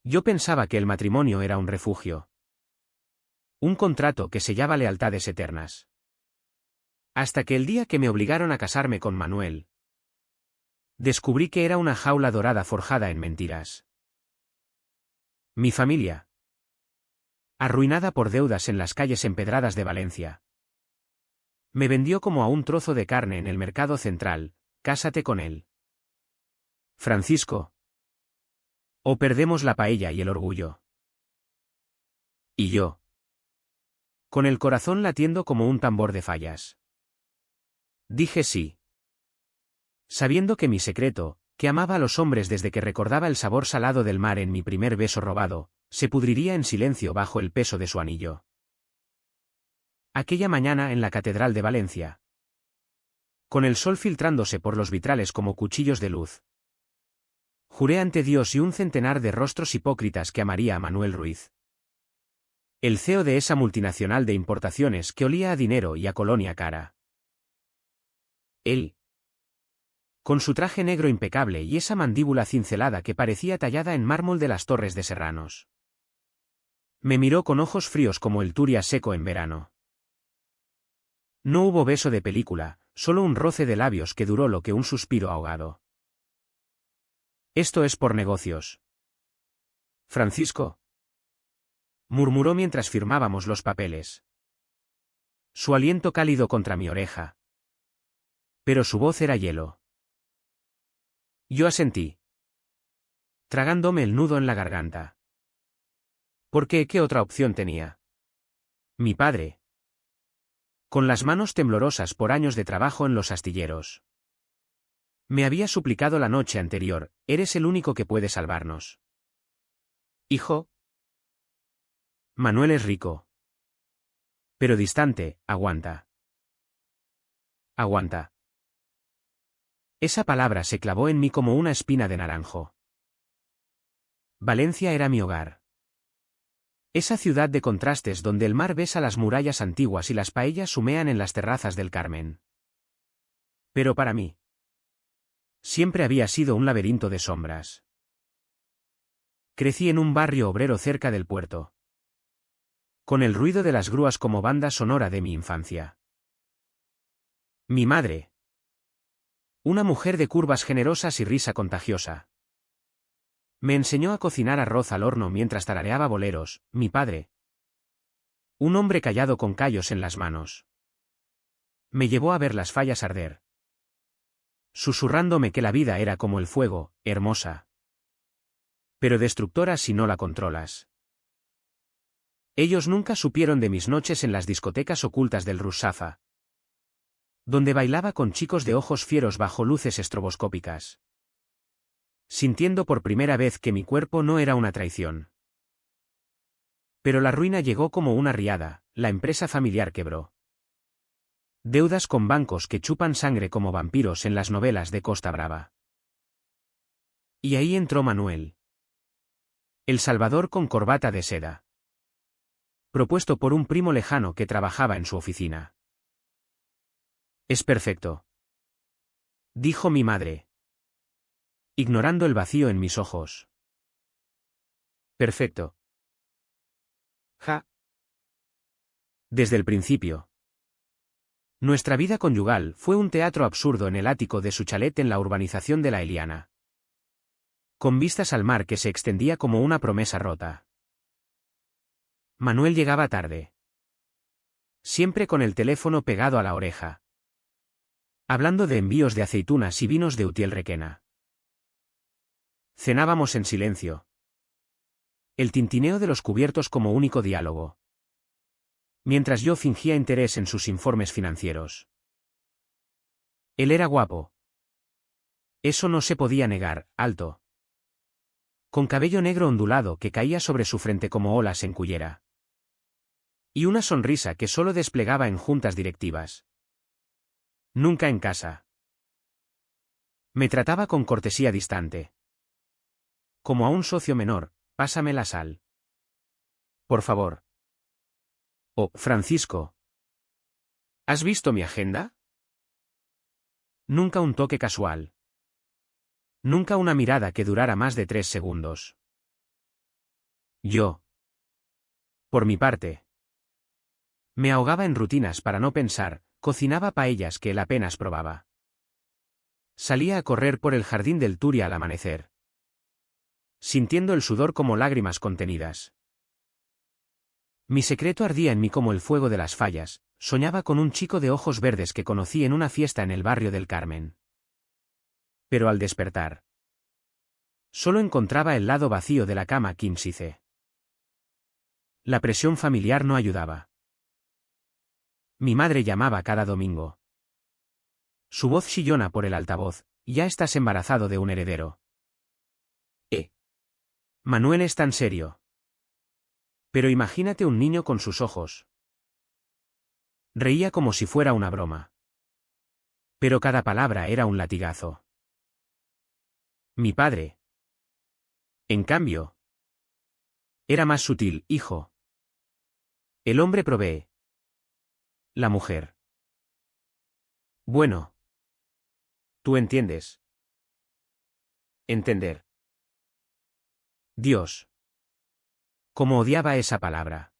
Yo pensaba que el matrimonio era un refugio. Un contrato que sellaba lealtades eternas. Hasta que el día que me obligaron a casarme con Manuel, descubrí que era una jaula dorada forjada en mentiras. Mi familia, arruinada por deudas en las calles empedradas de Valencia, me vendió como a un trozo de carne en el mercado central. Cásate con él, Francisco, o perdemos la paella y el orgullo. Y yo, con el corazón latiendo como un tambor de fallas, dije sí. Sabiendo que mi secreto, que amaba a los hombres desde que recordaba el sabor salado del mar en mi primer beso robado, se pudriría en silencio bajo el peso de su anillo. Aquella mañana en la Catedral de Valencia, con el sol filtrándose por los vitrales como cuchillos de luz, juré ante Dios y un centenar de rostros hipócritas que amaría a Manuel Ruiz, el CEO de esa multinacional de importaciones que olía a dinero y a colonia cara. Él, con su traje negro impecable y esa mandíbula cincelada que parecía tallada en mármol de las Torres de Serranos, me miró con ojos fríos como el turia seco en verano. No hubo beso de película, solo un roce de labios que duró lo que un suspiro ahogado. Esto es por negocios, Francisco, murmuró mientras firmábamos los papeles. Su aliento cálido contra mi oreja. Pero su voz era hielo. Yo asentí, tragándome el nudo en la garganta. ¿Por qué? ¿Qué otra opción tenía? Mi padre, con las manos temblorosas por años de trabajo en los astilleros, me había suplicado la noche anterior: eres el único que puede salvarnos. Hijo, Manuel es rico, pero distante. Aguanta. Aguanta. Esa palabra se clavó en mí como una espina de naranjo. Valencia era mi hogar. Esa ciudad de contrastes donde el mar besa las murallas antiguas y las paellas humean en las terrazas del Carmen. Pero para mí, siempre había sido un laberinto de sombras. Crecí en un barrio obrero cerca del puerto, con el ruido de las grúas como banda sonora de mi infancia. Mi madre, una mujer de curvas generosas y risa contagiosa, me enseñó a cocinar arroz al horno mientras tarareaba boleros. Mi padre, un hombre callado con callos en las manos, me llevó a ver las fallas arder, susurrándome que la vida era como el fuego, hermosa, pero destructora si no la controlas. Ellos nunca supieron de mis noches en las discotecas ocultas del Russafa, donde bailaba con chicos de ojos fieros bajo luces estroboscópicas, sintiendo por primera vez que mi cuerpo no era una traición. Pero la ruina llegó como una riada, la empresa familiar quebró. Deudas con bancos que chupan sangre como vampiros en las novelas de Costa Brava. Y ahí entró Manuel, el Salvador con corbata de seda, propuesto por un primo lejano que trabajaba en su oficina. Es perfecto, dijo mi madre, ignorando el vacío en mis ojos. Perfecto. Ja. Desde el principio, nuestra vida conyugal fue un teatro absurdo en el ático de su chalet en la urbanización de La Eliana, con vistas al mar que se extendía como una promesa rota. Manuel llegaba tarde, siempre con el teléfono pegado a la oreja, hablando de envíos de aceitunas y vinos de Utiel Requena. Cenábamos en silencio, el tintineo de los cubiertos como único diálogo, mientras yo fingía interés en sus informes financieros. Él era guapo. Eso no se podía negar, alto, con cabello negro ondulado que caía sobre su frente como olas en cullera, y una sonrisa que solo desplegaba en juntas directivas, nunca en casa. Me trataba con cortesía distante, como a un socio menor: pásame la sal, por favor. Oh, Francisco, ¿has visto mi agenda? Nunca un toque casual. Nunca una mirada que durara más de 3 segundos. Yo, por mi parte, me ahogaba en rutinas para no pensar, cocinaba paellas que él apenas probaba. Salía a correr por el jardín del Turia al amanecer, sintiendo el sudor como lágrimas contenidas. Mi secreto ardía en mí como el fuego de las fallas, soñaba con un chico de ojos verdes que conocí en una fiesta en el barrio del Carmen. Pero al despertar, solo encontraba el lado vacío de la cama Quinsice. La presión familiar no ayudaba. Mi madre llamaba cada domingo. Su voz chillona por el altavoz: ya estás embarazado de un heredero. Manuel es tan serio. Pero imagínate un niño con sus ojos. Reía como si fuera una broma. Pero cada palabra era un latigazo. Mi padre, en cambio, era más sutil: hijo. El hombre provee. La mujer. Bueno. Tú entiendes. Entender. Dios. Cómo odiaba esa palabra.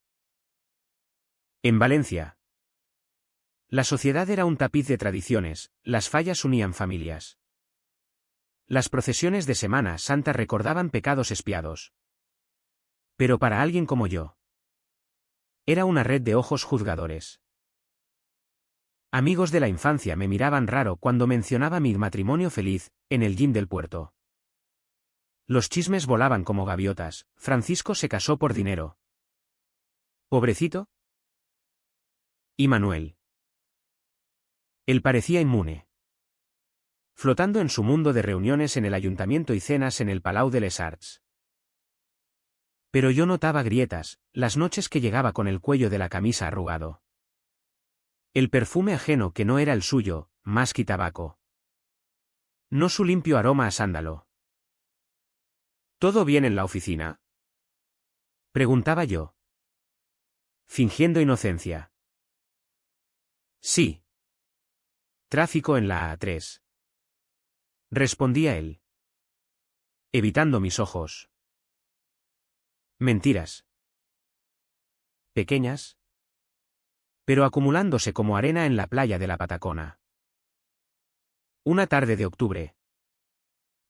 En Valencia, la sociedad era un tapiz de tradiciones, las fallas unían familias. Las procesiones de Semana Santa recordaban pecados expiados. Pero para alguien como yo, era una red de ojos juzgadores. Amigos de la infancia me miraban raro cuando mencionaba mi matrimonio feliz, en el gym del puerto. Los chismes volaban como gaviotas: Francisco se casó por dinero. Pobrecito. ¿Y Manuel? Él parecía inmune, flotando en su mundo de reuniones en el ayuntamiento y cenas en el Palau de les Arts. Pero yo notaba grietas, las noches que llegaba con el cuello de la camisa arrugado. El perfume ajeno que no era el suyo, más que tabaco. No su limpio aroma a sándalo. ¿Todo bien en la oficina?, preguntaba yo, fingiendo inocencia. Sí. Tráfico en la A3. Respondía él, evitando mis ojos. Mentiras. Pequeñas, pero acumulándose como arena en la playa de la Patacona. Una tarde de octubre,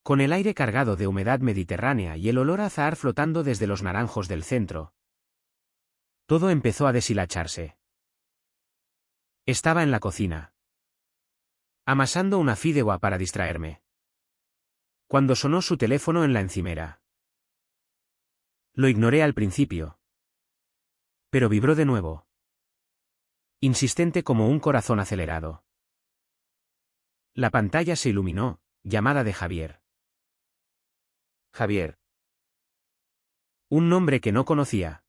con el aire cargado de humedad mediterránea y el olor a azahar flotando desde los naranjos del centro, todo empezó a deshilacharse. Estaba en la cocina, amasando una fideuá para distraerme, cuando sonó su teléfono en la encimera. Lo ignoré al principio, pero vibró de nuevo, insistente como un corazón acelerado. La pantalla se iluminó: llamada de Javier. Javier. Un nombre que no conocía,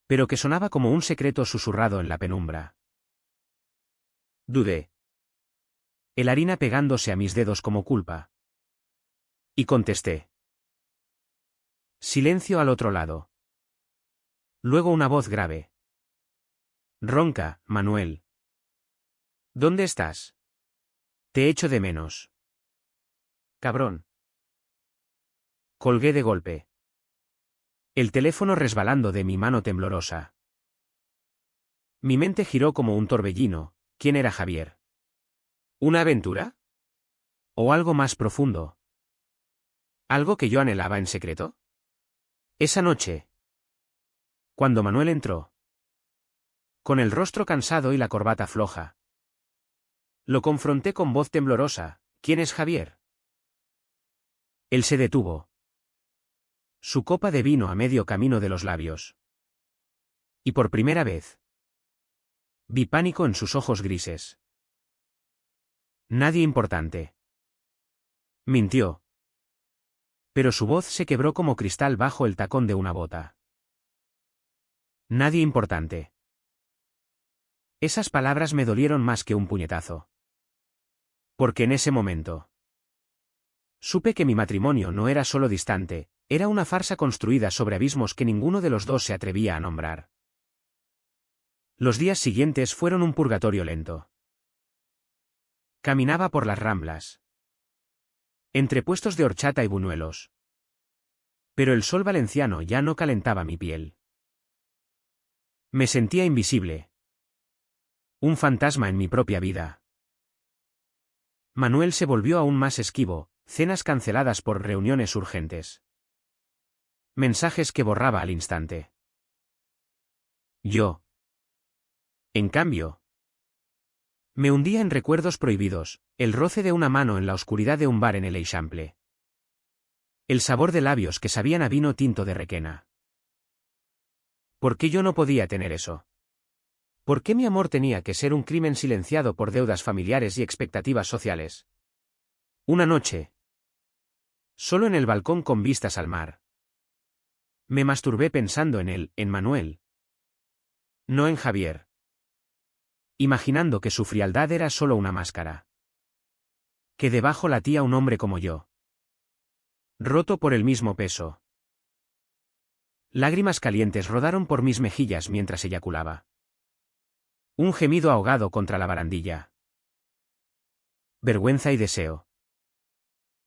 pero que sonaba como un secreto susurrado en la penumbra. Dudé, el harina pegándose a mis dedos como culpa. Y contesté. Silencio al otro lado. Luego una voz grave, ronca: Manuel. ¿Dónde estás? Te echo de menos. Cabrón. Colgué de golpe, el teléfono resbalando de mi mano temblorosa. Mi mente giró como un torbellino: ¿quién era Javier? ¿Una aventura? ¿O algo más profundo? ¿Algo que yo anhelaba en secreto? Esa noche, cuando Manuel entró, con el rostro cansado y la corbata floja, lo confronté con voz temblorosa: ¿quién es Javier? Él se detuvo, su copa de vino a medio camino de los labios. Y por primera vez, vi pánico en sus ojos grises. Nadie importante. Mintió. Pero su voz se quebró como cristal bajo el tacón de una bota. Nadie importante. Esas palabras me dolieron más que un puñetazo. Porque en ese momento supe que mi matrimonio no era solo distante, era una farsa construida sobre abismos que ninguno de los dos se atrevía a nombrar. Los días siguientes fueron un purgatorio lento. Caminaba por las Ramblas, entre puestos de horchata y buñuelos, Pero el sol valenciano ya no calentaba mi piel. Me sentía invisible. Un fantasma en mi propia vida. Manuel se volvió aún más esquivo, cenas canceladas por reuniones urgentes. Mensajes que borraba al instante. Yo, en cambio, me hundía en recuerdos prohibidos, el roce de una mano en la oscuridad de un bar en el Eixample. El sabor de labios que sabían a vino tinto de Requena. ¿Por qué yo no podía tener eso? ¿Por qué mi amor tenía que ser un crimen silenciado por deudas familiares y expectativas sociales? Una noche, solo en el balcón con vistas al mar, me masturbé pensando en él, en Manuel. No en Javier. Imaginando que su frialdad era solo una máscara. Que debajo latía un hombre como yo. Roto por el mismo peso. Lágrimas calientes rodaron por mis mejillas mientras eyaculaba. Un gemido ahogado contra la barandilla. Vergüenza y deseo.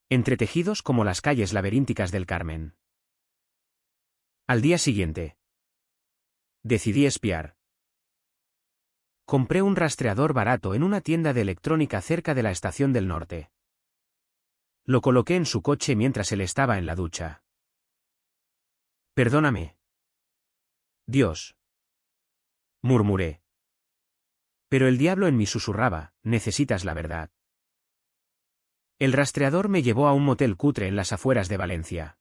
Entretejidos como las calles laberínticas del Carmen. Al día siguiente, decidí espiar. Compré un rastreador barato en una tienda de electrónica cerca de la Estación del Norte. Lo coloqué en su coche mientras él estaba en la ducha. Perdóname. Dios. Murmuré. Pero el diablo en mí susurraba, necesitas la verdad. El rastreador me llevó a un motel cutre en las afueras de Valencia.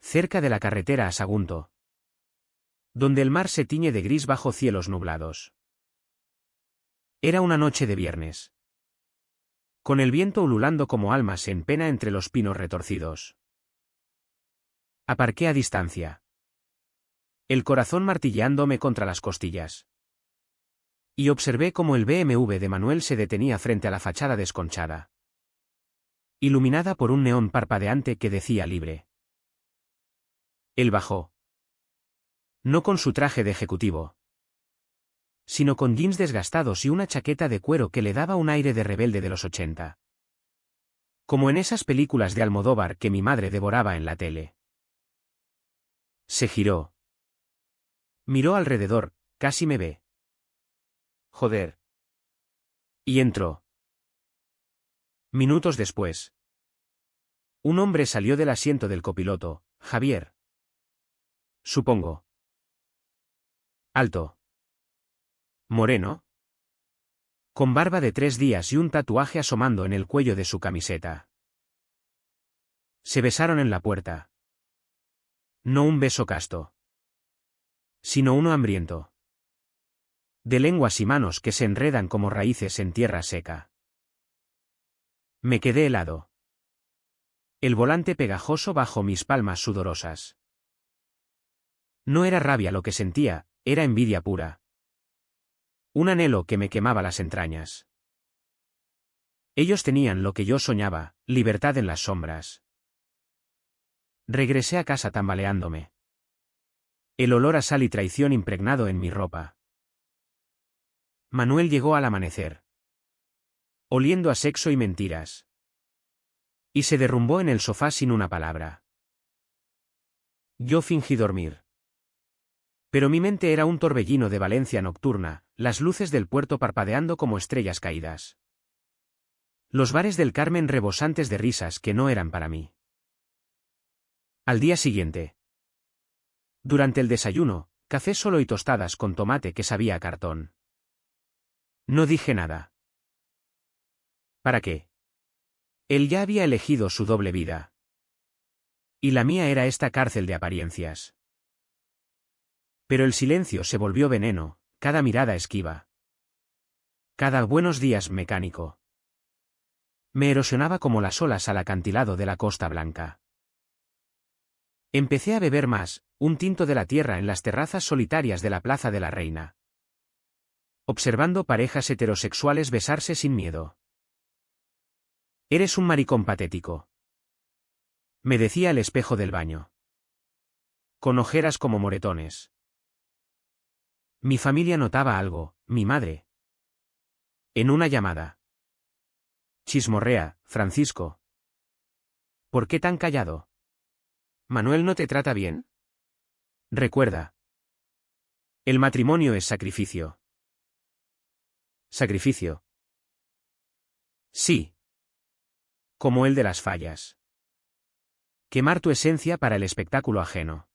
Cerca de la carretera a Sagunto. Donde el mar se tiñe de gris bajo cielos nublados. Era una noche de viernes. Con el viento ululando como almas en pena entre los pinos retorcidos. Aparqué a distancia. El corazón martilleándome contra las costillas. Y observé cómo el BMW de Manuel se detenía frente a la fachada desconchada. Iluminada por un neón parpadeante que decía libre. Él bajó. No con su traje de ejecutivo, sino con jeans desgastados y una chaqueta de cuero que le daba un aire de rebelde de los 80. Como en esas películas de Almodóvar que mi madre devoraba en la tele. Se giró. Miró alrededor, casi me ve. Joder. Y entró. Minutos después. Un hombre salió del asiento del copiloto, Javier. Supongo. Alto. Moreno. Con barba de 3 días y un tatuaje asomando en el cuello de su camiseta. Se besaron en la puerta. No un beso casto, sino uno hambriento. De lenguas y manos que se enredan como raíces en tierra seca. Me quedé helado. El volante pegajoso bajo mis palmas sudorosas. No era rabia lo que sentía, era envidia pura. Un anhelo que me quemaba las entrañas. Ellos tenían lo que yo soñaba, libertad en las sombras. Regresé a casa tambaleándome. El olor a sal y traición impregnado en mi ropa. Manuel llegó al amanecer. Oliendo a sexo y mentiras. Y se derrumbó en el sofá sin una palabra. Yo fingí dormir. Pero mi mente era un torbellino de Valencia nocturna, las luces del puerto parpadeando como estrellas caídas. Los bares del Carmen rebosantes de risas que no eran para mí. Al día siguiente. Durante el desayuno, café solo y tostadas con tomate que sabía a cartón. No dije nada. ¿Para qué? Él ya había elegido su doble vida. Y la mía era esta cárcel de apariencias. Pero el silencio se volvió veneno, cada mirada esquiva. Cada buenos días mecánico. Me erosionaba como las olas al acantilado de la Costa Blanca. Empecé a beber más, un tinto de la tierra en las terrazas solitarias de la Plaza de la Reina. Observando parejas heterosexuales besarse sin miedo. Eres un maricón patético. Me decía el espejo del baño. Con ojeras como moretones. Mi familia notaba algo, mi madre. En una llamada. Chismorrea, Francisco. ¿Por qué tan callado? ¿Manuel no te trata bien? Recuerda. El matrimonio es sacrificio. ¿Sacrificio? Sí. Como el de las fallas. Quemar tu esencia para el espectáculo ajeno.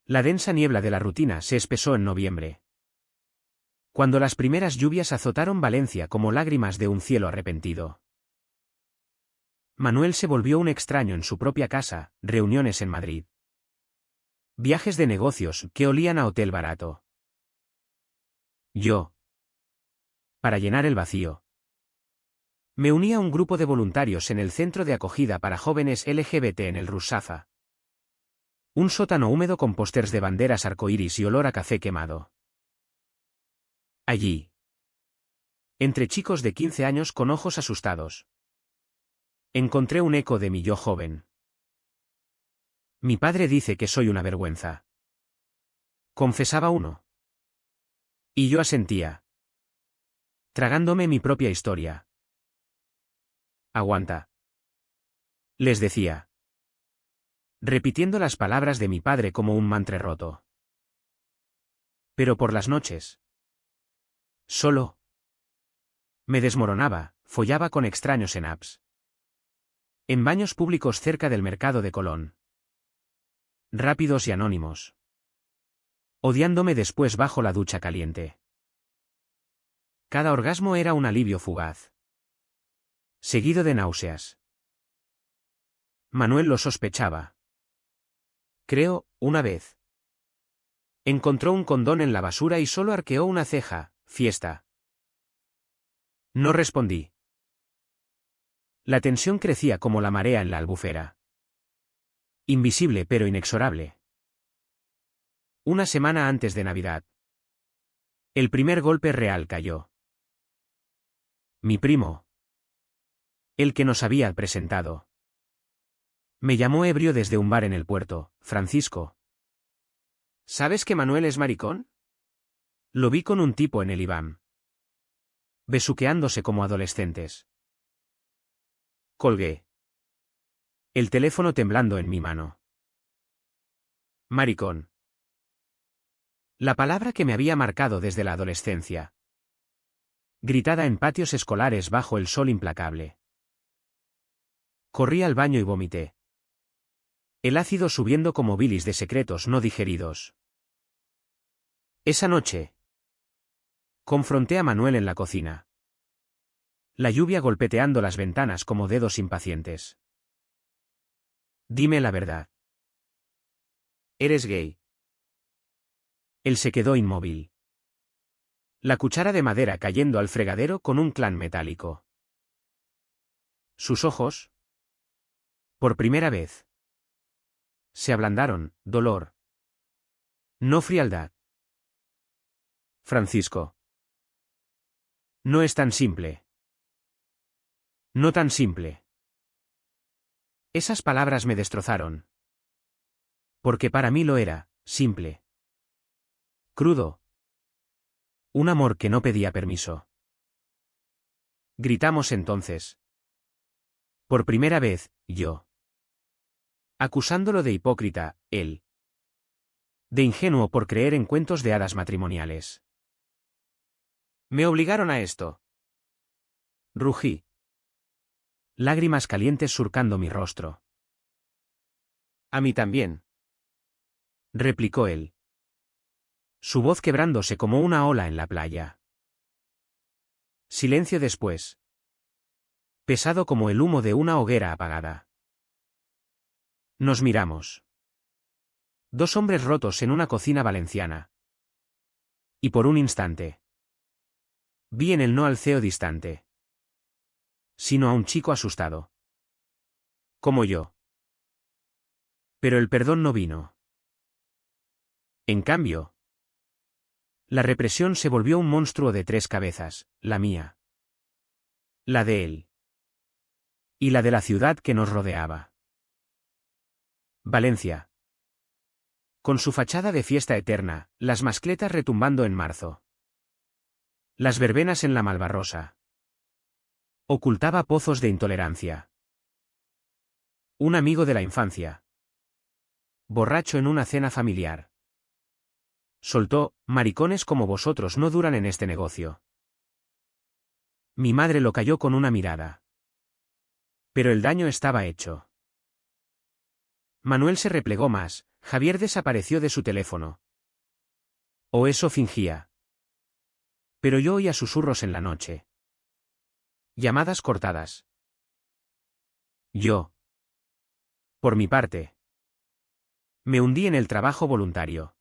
La densa niebla de la rutina se espesó en noviembre. Cuando las primeras lluvias azotaron Valencia como lágrimas de un cielo arrepentido. Manuel se volvió un extraño en su propia casa, reuniones en Madrid. Viajes de negocios que olían a hotel barato. Yo. Para llenar el vacío. Me uní a un grupo de voluntarios en el centro de acogida para jóvenes LGBT en el Rusafa. Un sótano húmedo con pósters de banderas arcoíris y olor a café quemado. Allí. Entre chicos de 15 años con ojos asustados. Encontré un eco de mi yo joven. Mi padre dice que soy una vergüenza. Confesaba uno. Y yo asentía. Tragándome mi propia historia. Aguanta. Les decía. Repitiendo las palabras de mi padre como un mantra roto. Pero por las noches. Solo. Me desmoronaba, follaba con extraños en apps. En baños públicos cerca del mercado de Colón. Rápidos y anónimos. Odiándome después bajo la ducha caliente. Cada orgasmo era un alivio fugaz. Seguido de náuseas. Manuel lo sospechaba. Creo, una vez. Encontró un condón en la basura y solo arqueó una ceja. Fiesta. No respondí. La tensión crecía como la marea en la albufera. Invisible pero inexorable. Una semana antes de Navidad. El primer golpe real cayó. Mi primo. El que nos había presentado. Me llamó ebrio desde un bar en el puerto. Francisco. ¿Sabes que Manuel es maricón? Lo vi con un tipo en el IBAM. Besuqueándose como adolescentes. Colgué. El teléfono temblando en mi mano. Maricón. La palabra que me había marcado desde la adolescencia. Gritada en patios escolares bajo el sol implacable. Corrí al baño y vomité. El ácido subiendo como bilis de secretos no digeridos. Esa noche. Confronté a Manuel en la cocina. La lluvia golpeteando las ventanas como dedos impacientes. Dime la verdad. ¿Eres gay? Él se quedó inmóvil. La cuchara de madera cayendo al fregadero con un clan metálico. Sus ojos. Por primera vez. Se ablandaron, dolor. No frialdad. Francisco. No es tan simple. No tan simple. Esas palabras me destrozaron. Porque para mí lo era, simple. Crudo. Un amor que no pedía permiso. Gritamos entonces. Por primera vez, yo. Acusándolo de hipócrita, él. De ingenuo por creer en cuentos de hadas matrimoniales. Me obligaron a esto. Rugí. Lágrimas calientes surcando mi rostro. A mí también. Replicó él. Su voz quebrándose como una ola en la playa. Silencio después. Pesado como el humo de una hoguera apagada. Nos miramos. Dos hombres rotos en una cocina valenciana. Y por un instante. Vi en el no alceo distante. Sino a un chico asustado. Como yo. Pero el perdón no vino. En cambio. La represión se volvió un monstruo de tres cabezas, la mía. La de él. Y la de la ciudad que nos rodeaba. Valencia. Con su fachada de fiesta eterna, las mascletas retumbando en marzo. Las verbenas en la Malvarrosa. Ocultaba pozos de intolerancia. Un amigo de la infancia. borracho en una cena familiar. Soltó: maricones como vosotros no duran en este negocio. Mi madre lo calló con una mirada. Pero el daño estaba hecho. Manuel se replegó más, Javier desapareció de su teléfono. O eso fingía. Pero yo oía susurros en la noche. Llamadas cortadas. Yo, por mi parte, me hundí en el trabajo voluntario,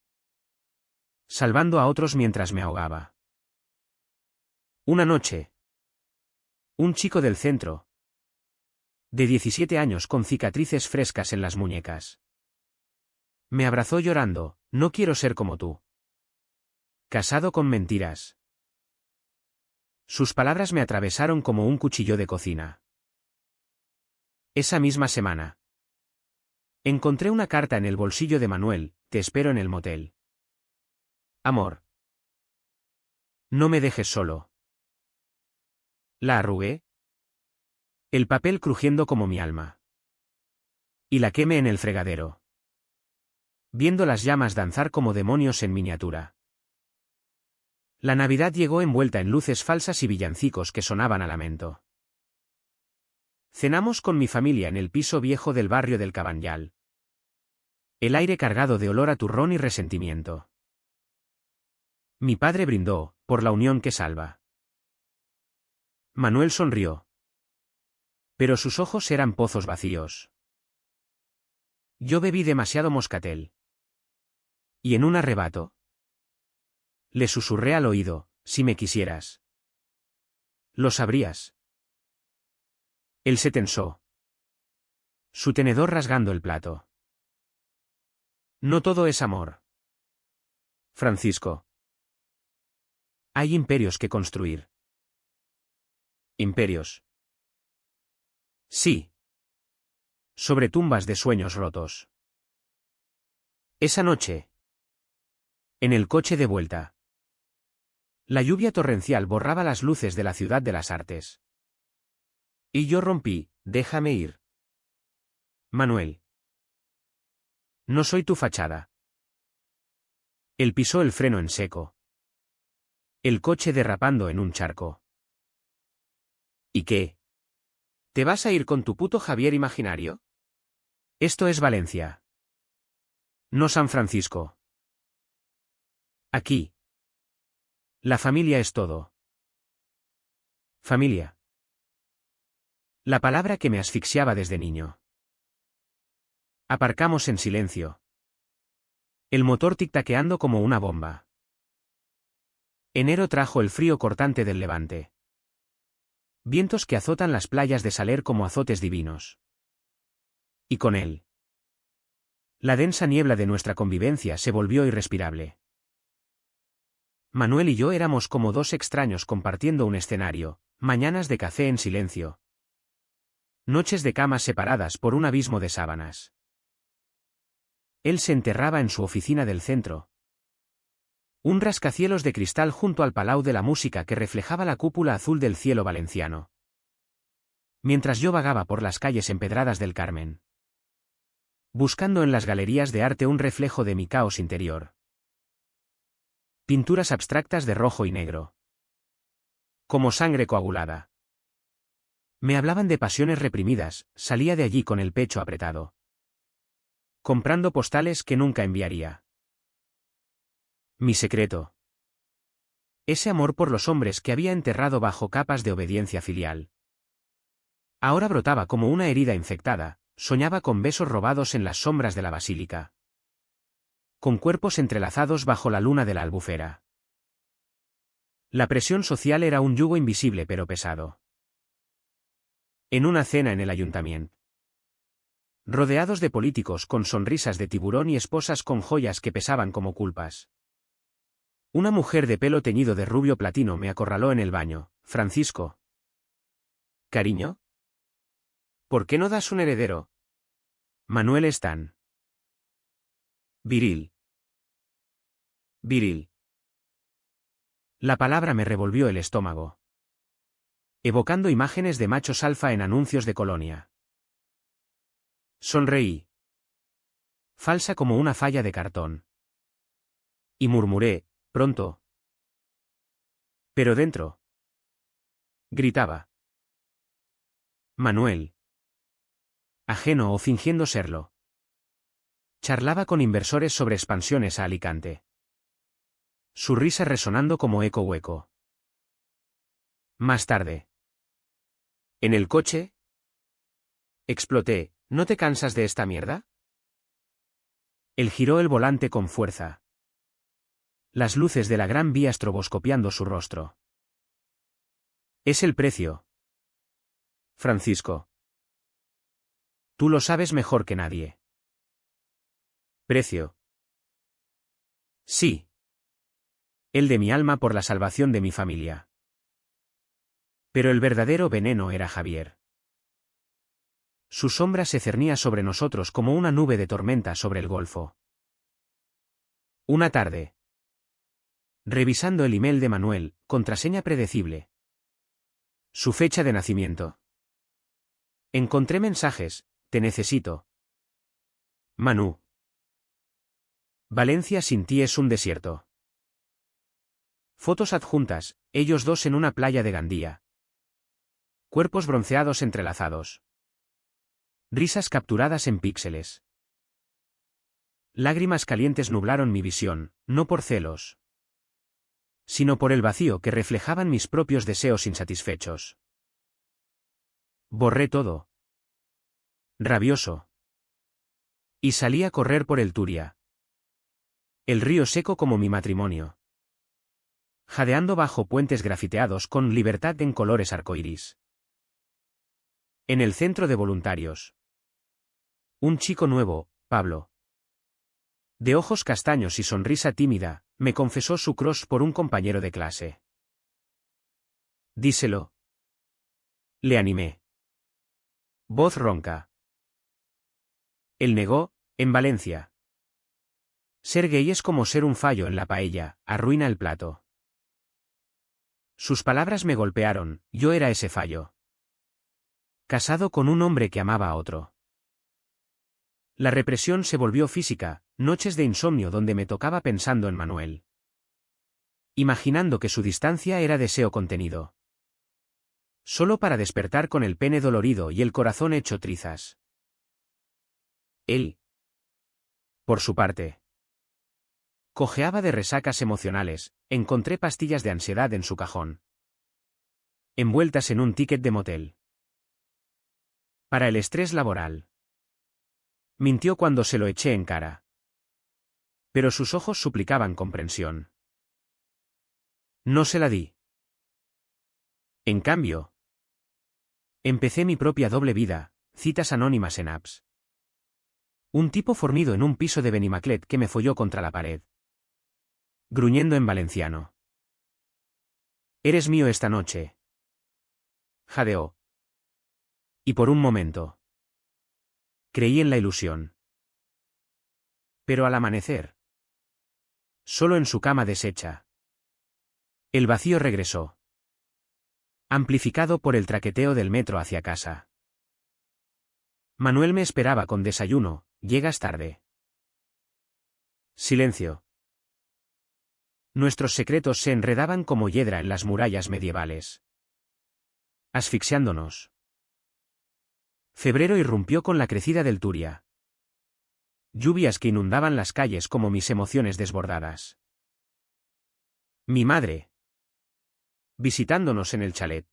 salvando a otros mientras me ahogaba. Una noche, un chico del centro, de 17 años con cicatrices frescas en las muñecas, me abrazó llorando: no quiero ser como tú. Casado con mentiras. Sus palabras me atravesaron como un cuchillo de cocina. Esa misma semana, encontré una carta en el bolsillo de Manuel: te espero en el motel. Amor, no me dejes solo. La arrugué, el papel crujiendo como mi alma. Y la quemé en el fregadero, viendo las llamas danzar como demonios en miniatura. La Navidad llegó envuelta en luces falsas y villancicos que sonaban a lamento. Cenamos con mi familia en el piso viejo del barrio del Cabanyal. El aire cargado de olor a turrón y resentimiento. Mi padre brindó, por la unión que salva. Manuel sonrió. Pero sus ojos eran pozos vacíos. Yo bebí demasiado moscatel. Y en un arrebato, le susurré al oído: si me quisieras, lo sabrías. Él se tensó, su tenedor rasgando el plato. No todo es amor, Francisco. Hay imperios que construir. ¿Imperios? Sí. Sobre tumbas de sueños rotos. Esa noche, en el coche de vuelta, la lluvia torrencial borraba las luces de la ciudad de las artes. Y yo rompí: déjame ir. Manuel. No soy tu fachada. Él pisó el freno en seco. El coche derrapando en un charco. ¿Y qué? ¿Te vas a ir con tu puto Javier imaginario? Esto es Valencia. No San Francisco. Aquí, la familia es todo. Familia. La palabra que me asfixiaba desde niño. Aparcamos en silencio. El motor tic-taqueando como una bomba. Enero trajo el frío cortante del levante. Vientos que azotan las playas de Saler como azotes divinos. Y con él, la densa niebla de nuestra convivencia se volvió irrespirable. Manuel y yo éramos como dos extraños compartiendo un escenario: mañanas de café en silencio. Noches de camas separadas por un abismo de sábanas. Él se enterraba en su oficina del centro. Un rascacielos de cristal junto al Palau de la Música que reflejaba la cúpula azul del cielo valenciano. Mientras yo vagaba por las calles empedradas del Carmen, buscando en las galerías de arte un reflejo de mi caos interior. Pinturas abstractas de rojo y negro. Como sangre coagulada. Me hablaban de pasiones reprimidas: salía de allí con el pecho apretado, comprando postales que nunca enviaría. Mi secreto. Ese amor por los hombres que había enterrado bajo capas de obediencia filial. Ahora brotaba como una herida infectada: soñaba con besos robados en las sombras de la basílica. Con cuerpos entrelazados bajo la luna de la Albufera. La presión social era un yugo invisible pero pesado. En una cena en el ayuntamiento, rodeados de políticos con sonrisas de tiburón y esposas con joyas que pesaban como culpas, una mujer de pelo teñido de rubio platino me acorraló en el baño: Francisco. ¿Cariño? ¿Por qué no das un heredero? Manuel es tan viril. Viril. La palabra me revolvió el estómago, evocando imágenes de machos alfa en anuncios de colonia. Sonreí. falsa como una falla de cartón. Y murmuré, pronto. Pero dentro. Gritaba. Manuel. Ajeno o fingiendo serlo. Charlaba con inversores sobre expansiones a Alicante. Su risa resonando como eco hueco. Más tarde. ¿En el coche? Exploté. ¿No te cansas de esta mierda? Él giró el volante con fuerza. Las luces de la Gran Vía estroboscopiando su rostro. Es el precio. Francisco. Tú lo sabes mejor que nadie. Precio. Sí. El de mi alma por la salvación de mi familia. Pero el verdadero veneno era Javier. Su sombra se cernía sobre nosotros como una nube de tormenta sobre el golfo. Una tarde. Revisando el email de Manuel, contraseña predecible. Su fecha de nacimiento. Encontré mensajes, te necesito. Manu. Valencia sin ti es un desierto. Fotos adjuntas, ellos dos en una playa de Gandía. Cuerpos bronceados entrelazados. Risas capturadas en píxeles. Lágrimas calientes nublaron mi visión, no por celos, sino por el vacío que reflejaban mis propios deseos insatisfechos. Borré todo. Rabioso. Y salí a correr por el Turia. El río seco como mi matrimonio. Jadeando bajo puentes grafiteados con libertad en colores arcoíris. En el centro de voluntarios. Un chico nuevo, Pablo. De ojos castaños y sonrisa tímida, me confesó su crush por un compañero de clase. Díselo. Le animé. Voz ronca. Él negó, en Valencia. Ser gay es como ser un fallo en la paella, arruina el plato. Sus palabras me golpearon, yo era ese fallo. Casado con un hombre que amaba a otro. La represión se volvió física, noches de insomnio donde me tocaba pensando en Manuel. Imaginando que su distancia era deseo contenido. Solo para despertar con el pene dolorido y el corazón hecho trizas. Él. Por su parte. Cojeaba de resacas emocionales, encontré pastillas de ansiedad en su cajón. Envueltas en un ticket de motel. Para el estrés laboral. Mintió cuando se lo eché en cara. Pero sus ojos suplicaban comprensión. No se la di. En cambio, empecé mi propia doble vida, citas anónimas en apps. Un tipo fornido en un piso de Benimaclet que me folló contra la pared. Gruñendo en valenciano. Eres mío esta noche. Jadeó. Y por un momento. Creí en la ilusión. Pero al amanecer. Solo en su cama deshecha. El vacío regresó. Amplificado por el traqueteo del metro hacia casa. Manuel me esperaba con desayuno, llegas tarde. Silencio. Nuestros secretos se enredaban como hiedra en las murallas medievales. Asfixiándonos. Febrero irrumpió con la crecida del Turia. Lluvias que inundaban las calles como mis emociones desbordadas. Mi madre. Visitándonos en el chalet.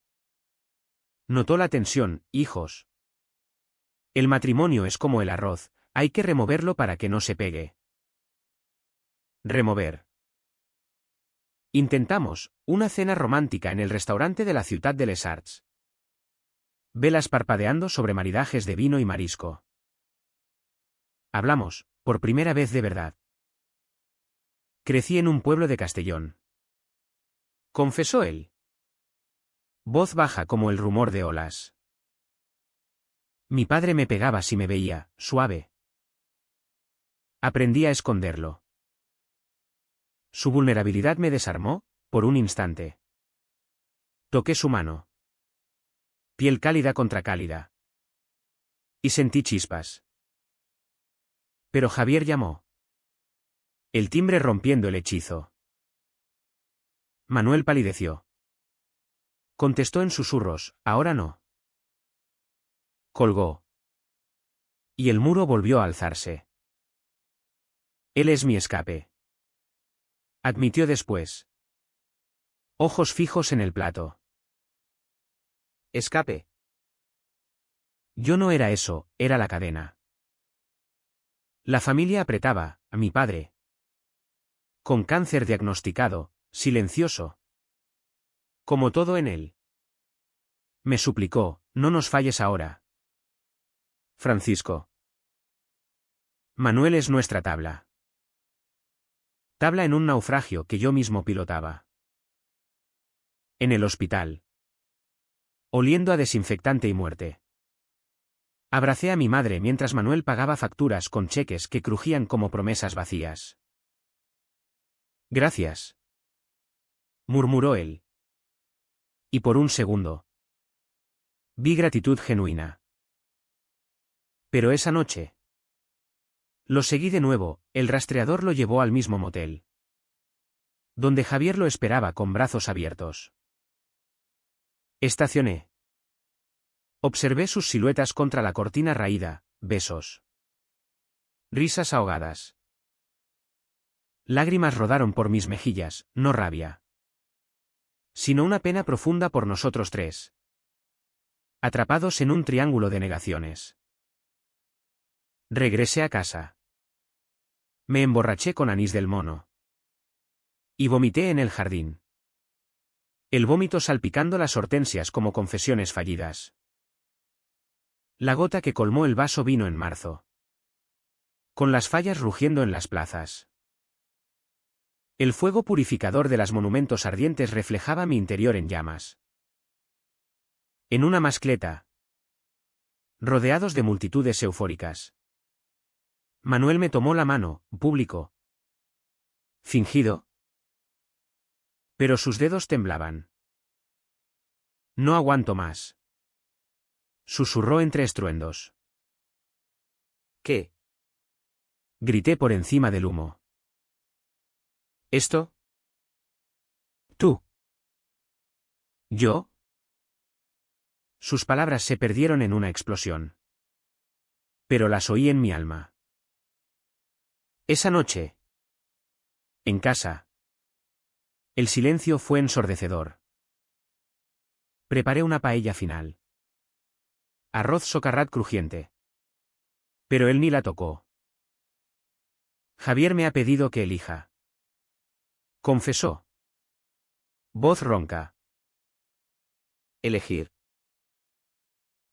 Notó la tensión, hijos. El matrimonio es como el arroz, hay que removerlo para que no se pegue. Remover. Intentamos, una cena romántica en el restaurante de la Ciutat de les Arts. Velas parpadeando sobre maridajes de vino y marisco. Hablamos, por primera vez de verdad. Crecí en un pueblo de Castellón. Confesó él. Voz baja como el rumor de olas. Mi padre me pegaba si me veía, suave. Aprendí a esconderlo. Su vulnerabilidad me desarmó, por un instante. Toqué su mano. Piel cálida contra cálida. Y sentí chispas. Pero Javier llamó. El timbre rompiendo el hechizo. Manuel palideció. Contestó en susurros, ahora no. Colgó. Y el muro volvió a alzarse. Él es mi escape. Admitió después. Ojos fijos en el plato. Escape. Yo no era eso, era la cadena. La familia apretaba, a mi padre. Con cáncer diagnosticado, silencioso. Como todo en él. Me suplicó, no nos falles ahora. Francisco. Manuel es nuestra tabla. Tabla en un naufragio que yo mismo pilotaba. En el hospital. Oliendo a desinfectante y muerte. Abracé a mi madre mientras Manuel pagaba facturas con cheques que crujían como promesas vacías. Gracias. Murmuró él. Y por un segundo. Vi gratitud genuina. Pero esa noche. Lo seguí de nuevo, el rastreador lo llevó al mismo motel. Donde Javier lo esperaba con brazos abiertos. Estacioné. Observé sus siluetas contra la cortina raída, besos. Risas ahogadas. Lágrimas rodaron por mis mejillas, no rabia. Sino una pena profunda por nosotros tres. Atrapados en un triángulo de negaciones. Regresé a casa. Me emborraché con anís del mono. Y vomité en el jardín. El vómito salpicando las hortensias como confesiones fallidas. La gota que colmó el vaso vino en marzo. Con las fallas rugiendo en las plazas. El fuego purificador de los monumentos ardientes reflejaba mi interior en llamas. En una mascleta. Rodeados de multitudes eufóricas. Manuel me tomó la mano, público. Fingido. Pero sus dedos temblaban. No aguanto más. Susurró entre estruendos. ¿Qué? Grité por encima del humo. ¿Esto? ¿Tú? ¿Yo? Sus palabras se perdieron en una explosión. Pero las oí en mi alma. Esa noche. En casa. El silencio fue ensordecedor. Preparé una paella final. Arroz socarrat crujiente. Pero él ni la tocó. Javier me ha pedido que elija. Confesó. Voz ronca. Elegir.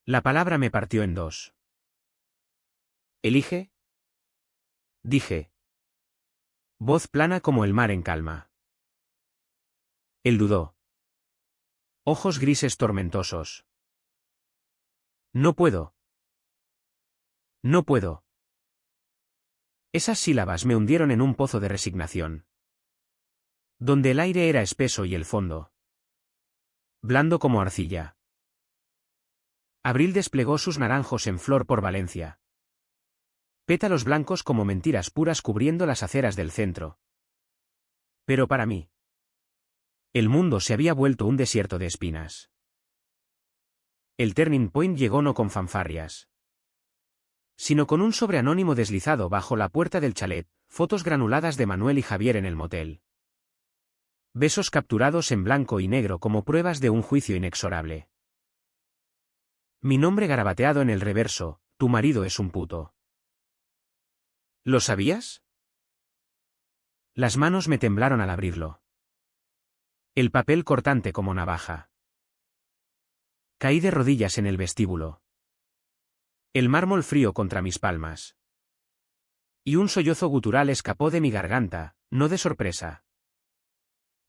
La palabra me partió en dos. ¿Elige? Dije. Voz plana como el mar en calma. Él dudó. Ojos grises tormentosos. No puedo. No puedo. Esas sílabas me hundieron en un pozo de resignación. Donde el aire era espeso y el fondo. Blando como arcilla. Abril desplegó sus naranjos en flor por Valencia. Pétalos blancos como mentiras puras cubriendo las aceras del centro. Pero para mí. El mundo se había vuelto un desierto de espinas. El turning point llegó no con fanfarrias. Sino con un sobre anónimo deslizado bajo la puerta del chalet, fotos granuladas de Manuel y Javier en el motel. Besos capturados en blanco y negro como pruebas de un juicio inexorable. Mi nombre garabateado en el reverso, tu marido es un puto. ¿Lo sabías? Las manos me temblaron al abrirlo. El papel cortante como navaja. Caí de rodillas en el vestíbulo. El mármol frío contra mis palmas. Y un sollozo gutural escapó de mi garganta, no de sorpresa,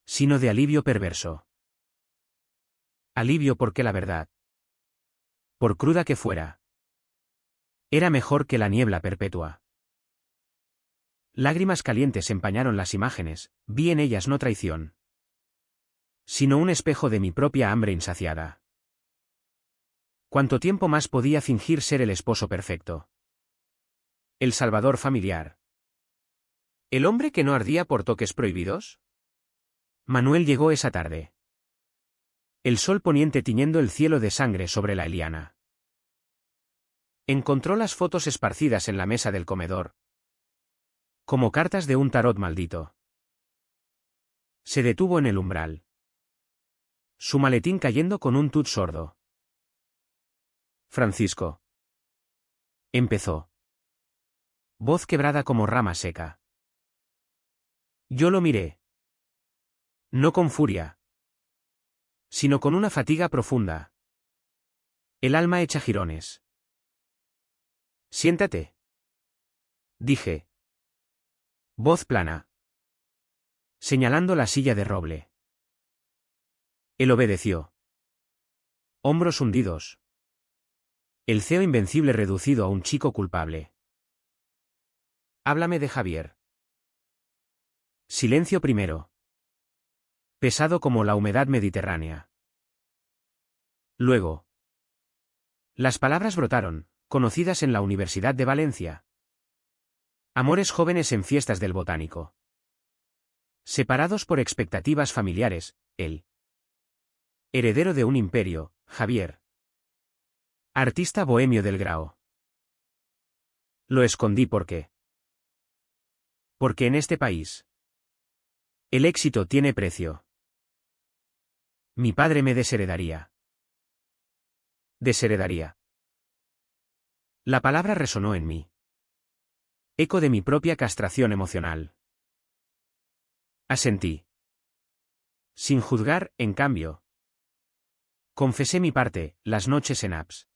sino de alivio perverso. Alivio porque la verdad, por cruda que fuera, era mejor que la niebla perpetua. Lágrimas calientes empañaron las imágenes, vi en ellas no traición, sino un espejo de mi propia hambre insaciada. ¿Cuánto tiempo más podía fingir ser el esposo perfecto? El salvador familiar. ¿El hombre que no ardía por toques prohibidos? Manuel llegó esa tarde. El sol poniente tiñendo el cielo de sangre sobre la Eliana. Encontró las fotos esparcidas en la mesa del comedor, como cartas de un tarot maldito. Se detuvo en el umbral. Su maletín cayendo con un tut sordo. Francisco. Empezó. Voz quebrada como rama seca. Yo lo miré. No con furia, sino con una fatiga profunda. El alma hecha jirones. Siéntate. Dije. Voz plana. Señalando la silla de roble. Él obedeció. Hombros hundidos. El ceo invencible reducido a un chico culpable. Háblame de Javier. Silencio primero. Pesado como la humedad mediterránea. Luego. Las palabras brotaron, conocidas en la Universidad de Valencia. Amores jóvenes en fiestas del botánico. Separados por expectativas familiares, él. Heredero de un imperio, Javier. Artista bohemio del Grao. Lo escondí porque en este país el éxito tiene precio. Mi padre me desheredaría. Desheredaría. La palabra resonó en mí. Eco de mi propia castración emocional. Asentí. Sin juzgar, en cambio. Confesé mi parte, las noches en apps.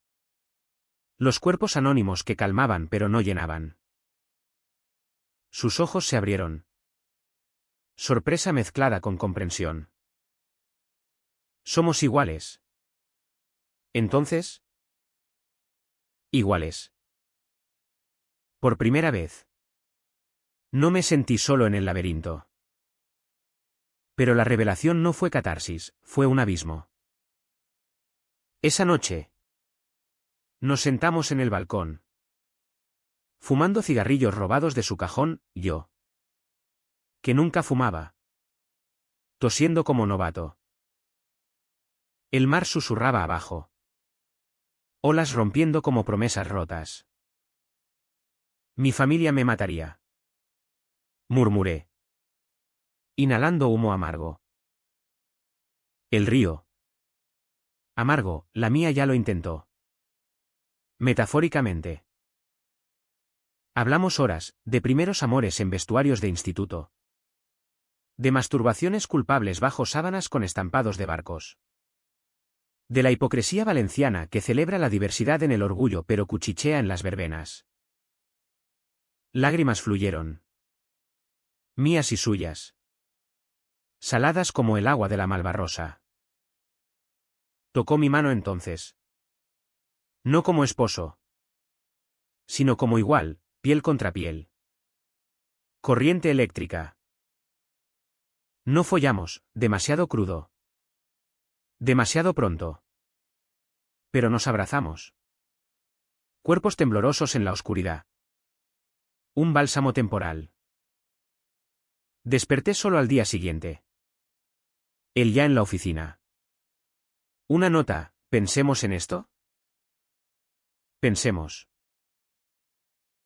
Los cuerpos anónimos que calmaban pero no llenaban. Sus ojos se abrieron. Sorpresa mezclada con comprensión. Somos iguales. Entonces. Iguales. Por primera vez. No me sentí solo en el laberinto. Pero la revelación no fue catarsis, fue un abismo. Esa noche. Nos sentamos en el balcón. Fumando cigarrillos robados de su cajón, yo. Que nunca fumaba. Tosiendo como novato. El mar susurraba abajo. Olas rompiendo como promesas rotas. Mi familia me mataría. Murmuré. Inhalando humo amargo. El río. Amargo, la mía ya lo intentó. Metafóricamente. Hablamos horas, de primeros amores en vestuarios de instituto. De masturbaciones culpables bajo sábanas con estampados de barcos. De la hipocresía valenciana que celebra la diversidad en el orgullo pero cuchichea en las verbenas. Lágrimas fluyeron. Mías y suyas. Saladas como el agua de la Malvarrosa. Tocó mi mano entonces. No como esposo. Sino como igual, piel contra piel. Corriente eléctrica. No follamos, demasiado crudo. Demasiado pronto. Pero nos abrazamos. Cuerpos temblorosos en la oscuridad. Un bálsamo temporal. Desperté solo al día siguiente. Él ya en la oficina. Una nota, ¿pensemos en esto? Pensemos.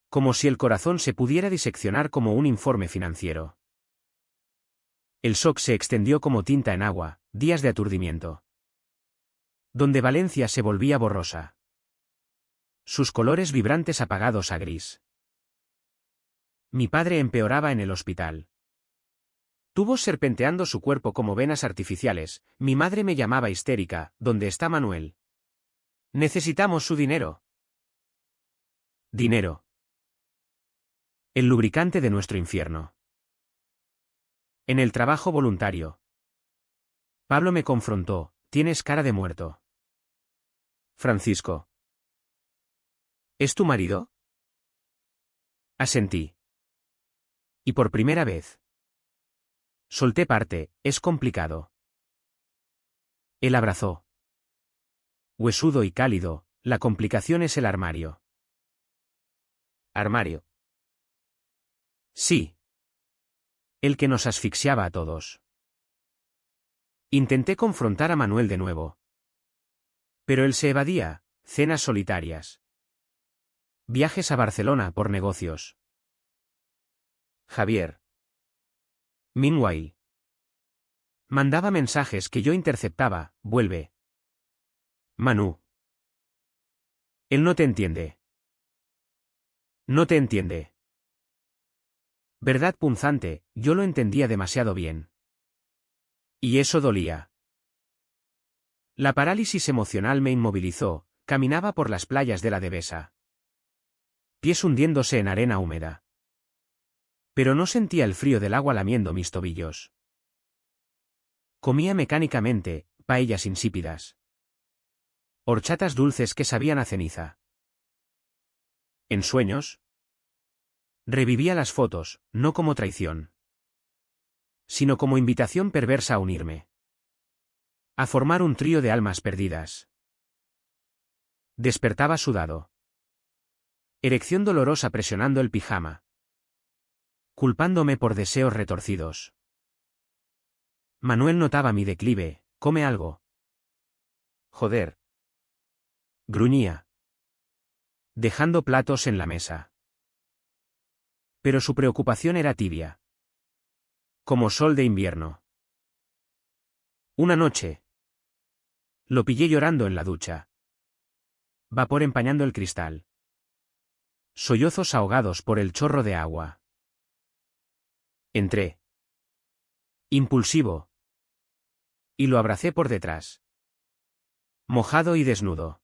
Como si el corazón se pudiera diseccionar como un informe financiero. El shock se extendió como tinta en agua, días de aturdimiento. Donde Valencia se volvía borrosa. Sus colores vibrantes apagados a gris. Mi padre empeoraba en el hospital. Tubos serpenteando su cuerpo como venas artificiales, mi madre me llamaba histérica, ¿dónde está Manuel? Necesitamos su dinero. Dinero. El lubricante de nuestro infierno. En el trabajo voluntario. Pablo me confrontó, tienes cara de muerto. Francisco. ¿Es tu marido? Asentí. Y por primera vez. Solté parte, es complicado. Él abrazó. Huesudo y cálido, la complicación es el armario. Armario. Sí. El que nos asfixiaba a todos. Intenté confrontar a Manuel de nuevo. Pero él se evadía, cenas solitarias. Viajes a Barcelona por negocios. Javier. Meanwhile. Mandaba mensajes que yo interceptaba, vuelve. Manu. Él no te entiende. No te entiende. Verdad punzante, yo lo entendía demasiado bien. Y eso dolía. La parálisis emocional me inmovilizó, caminaba por las playas de la Devesa. Pies hundiéndose en arena húmeda. Pero no sentía el frío del agua lamiendo mis tobillos. Comía mecánicamente, paellas insípidas. Horchatas dulces que sabían a ceniza. En sueños. Revivía las fotos, no como traición, sino como invitación perversa a unirme. A formar un trío de almas perdidas. Despertaba sudado. Erección dolorosa presionando el pijama. Culpándome por deseos retorcidos. Manuel notaba mi declive, come algo. Joder. Gruñía. Dejando platos en la mesa. Pero su preocupación era tibia. Como sol de invierno. Una noche. Lo pillé llorando en la ducha. Vapor empañando el cristal. Sollozos ahogados por el chorro de agua. Entré. Impulsivo. Y lo abracé por detrás. Mojado y desnudo.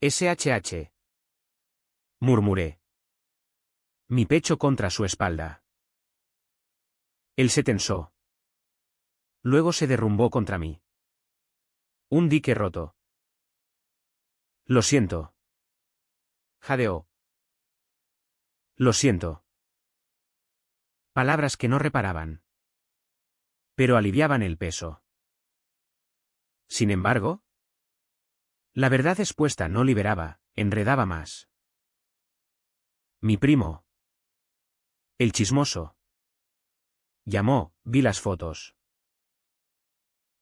SHH. Murmuré. Mi pecho contra su espalda. Él se tensó. Luego se derrumbó contra mí. Un dique roto. Lo siento. Jadeó. Lo siento. Palabras que no reparaban. Pero aliviaban el peso. Sin embargo, la verdad expuesta no liberaba, enredaba más. Mi primo. El chismoso. Llamó, vi las fotos.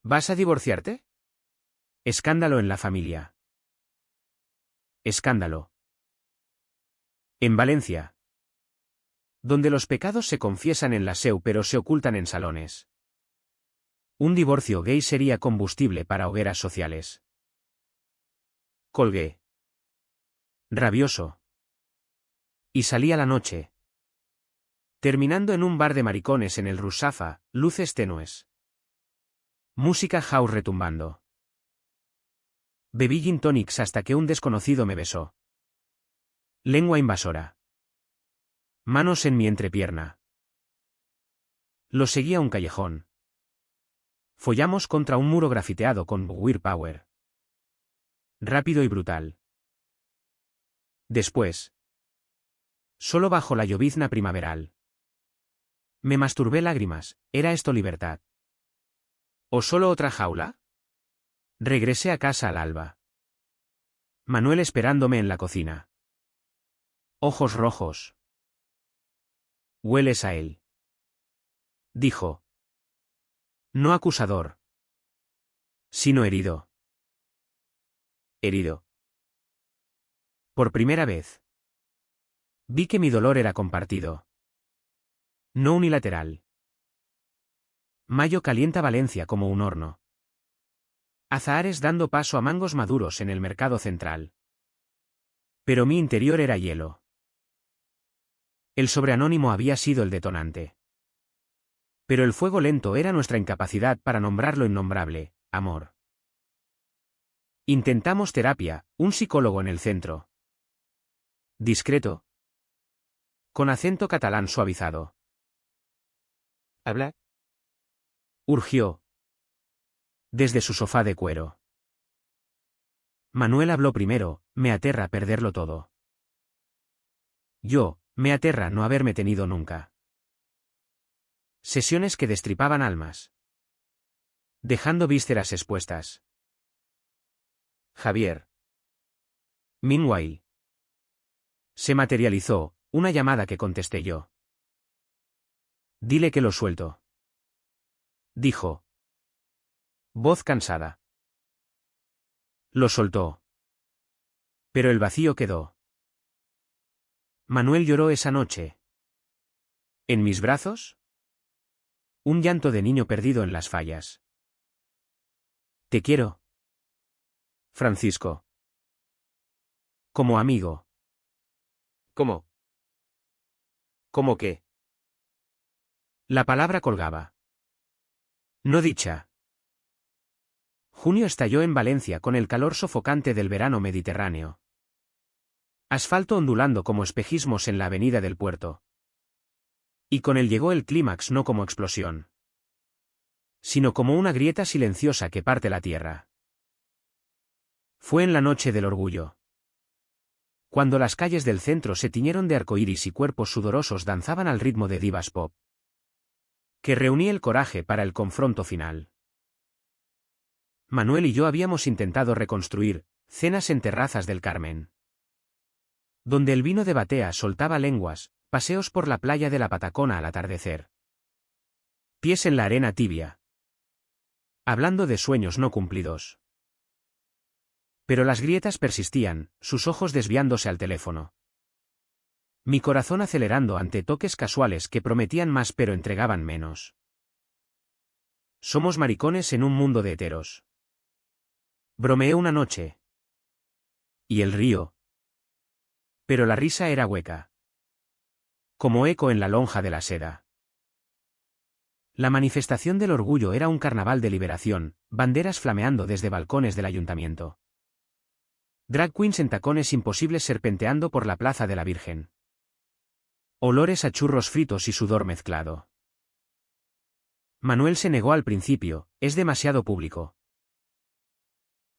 ¿Vas a divorciarte? Escándalo en la familia. Escándalo. En Valencia. Donde los pecados se confiesan en la SEU pero se ocultan en salones. Un divorcio gay sería combustible para hogueras sociales. Colgué. Rabioso. Y salí a la noche. Terminando en un bar de maricones en el Rusafa, luces tenues. Música house retumbando. Bebí gin tonics hasta que un desconocido me besó. Lengua invasora. Manos en mi entrepierna. Lo seguí a un callejón. Follamos contra un muro grafiteado con Weird Power. Rápido y brutal. Después. Solo bajo la llovizna primaveral. Me masturbé lágrimas, ¿era esto libertad? ¿O solo otra jaula? Regresé a casa al alba. Manuel esperándome en la cocina. Ojos rojos. Hueles a él. Dijo. No acusador. Sino herido. Herido. Por primera vez. Vi que mi dolor era compartido. No unilateral. Mayo calienta Valencia como un horno. Azahares dando paso a mangos maduros en el mercado central. Pero mi interior era hielo. El sobreanónimo había sido el detonante. Pero el fuego lento era nuestra incapacidad para nombrar lo innombrable, amor. Intentamos terapia, un psicólogo en el centro. Discreto. Con acento catalán suavizado. ¿Habla? Urgió. Desde su sofá de cuero. Manuel habló primero, me aterra perderlo todo. Me aterra no haberme tenido nunca. Sesiones que destripaban almas. Dejando vísceras expuestas. Javier. Meanwhile. Se materializó, una llamada que contesté yo. Dile que lo suelto. Dijo. Voz cansada. Lo soltó. Pero el vacío quedó. Manuel lloró esa noche. ¿En mis brazos? Un llanto de niño perdido en las fallas. Te quiero. Francisco. Como amigo. ¿Cómo? ¿Cómo qué? La palabra colgaba. No dicha. Junio estalló en Valencia con el calor sofocante del verano mediterráneo. Asfalto ondulando como espejismos en la avenida del puerto. Y con él llegó el clímax no como explosión, sino como una grieta silenciosa que parte la tierra. Fue en la noche del orgullo. Cuando las calles del centro se tiñeron de arcoíris y cuerpos sudorosos danzaban al ritmo de divas pop. Que reuní el coraje para el confronto final. Manuel y yo habíamos intentado reconstruir cenas en terrazas del Carmen, donde el vino de batea soltaba lenguas, paseos por la playa de la Patacona al atardecer. Pies en la arena tibia. Hablando de sueños no cumplidos. Pero las grietas persistían, sus ojos desviándose al teléfono. Mi corazón acelerando ante toques casuales que prometían más pero entregaban menos. Somos maricones en un mundo de heteros. Bromeé una noche. Y el río. Pero la risa era hueca. Como eco en la lonja de la seda. La manifestación del orgullo era un carnaval de liberación, banderas flameando desde balcones del ayuntamiento. Drag queens en tacones imposibles serpenteando por la plaza de la Virgen. Olores a churros fritos y sudor mezclado. Manuel se negó al principio, es demasiado público.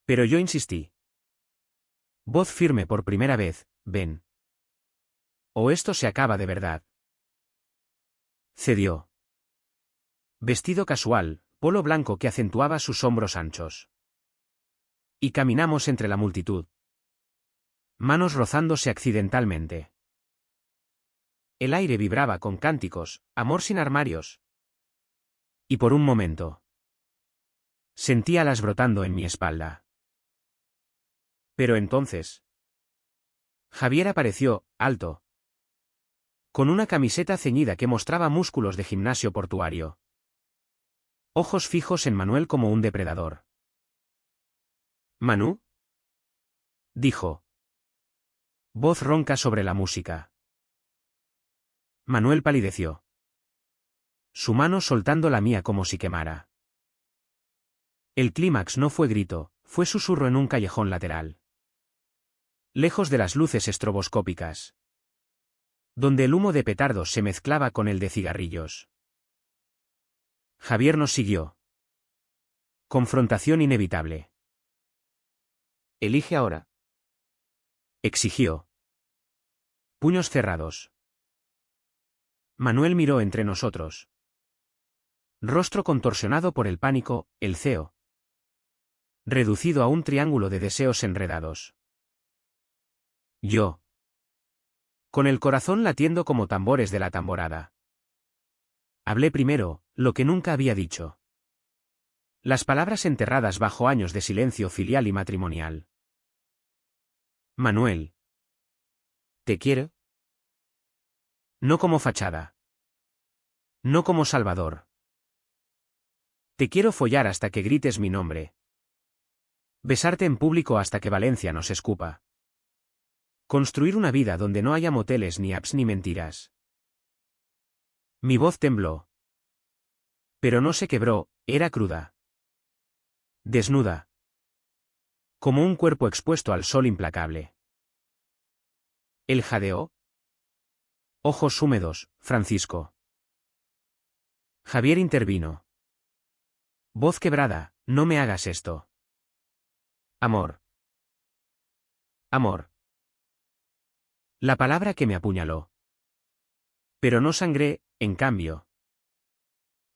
Pero yo insistí. Voz firme por primera vez, ven. O esto se acaba de verdad. Cedió. Vestido casual, polo blanco que acentuaba sus hombros anchos. Y caminamos entre la multitud. Manos rozándose accidentalmente. El aire vibraba con cánticos, amor sin armarios. Y por un momento. Sentí alas brotando en mi espalda. Pero entonces. Javier apareció, alto. Con una camiseta ceñida que mostraba músculos de gimnasio portuario. Ojos fijos en Manuel como un depredador. ¿Manu? Dijo. Voz ronca sobre la música. Manuel palideció. Su mano soltando la mía como si quemara. El clímax no fue grito, fue susurro en un callejón lateral. Lejos de las luces estroboscópicas. Donde el humo de petardos se mezclaba con el de cigarrillos. Javier nos siguió. Confrontación inevitable. Elige ahora. Exigió. Puños cerrados. Manuel miró entre nosotros. Rostro contorsionado por el pánico, el ceo. Reducido a un triángulo de deseos enredados. Yo. Con el corazón latiendo como tambores de la tamborada. Hablé primero, lo que nunca había dicho. Las palabras enterradas bajo años de silencio filial y matrimonial. Manuel. ¿Te quiero? No como fachada. No como salvador. Te quiero follar hasta que grites mi nombre. Besarte en público hasta que Valencia nos escupa. Construir una vida donde no haya moteles ni apps ni mentiras. Mi voz tembló. Pero no se quebró, era cruda. Desnuda. Como un cuerpo expuesto al sol implacable. Él jadeó. Ojos húmedos, Francisco. Javier intervino. Voz quebrada, no me hagas esto. Amor. Amor. La palabra que me apuñaló. Pero no sangré, en cambio.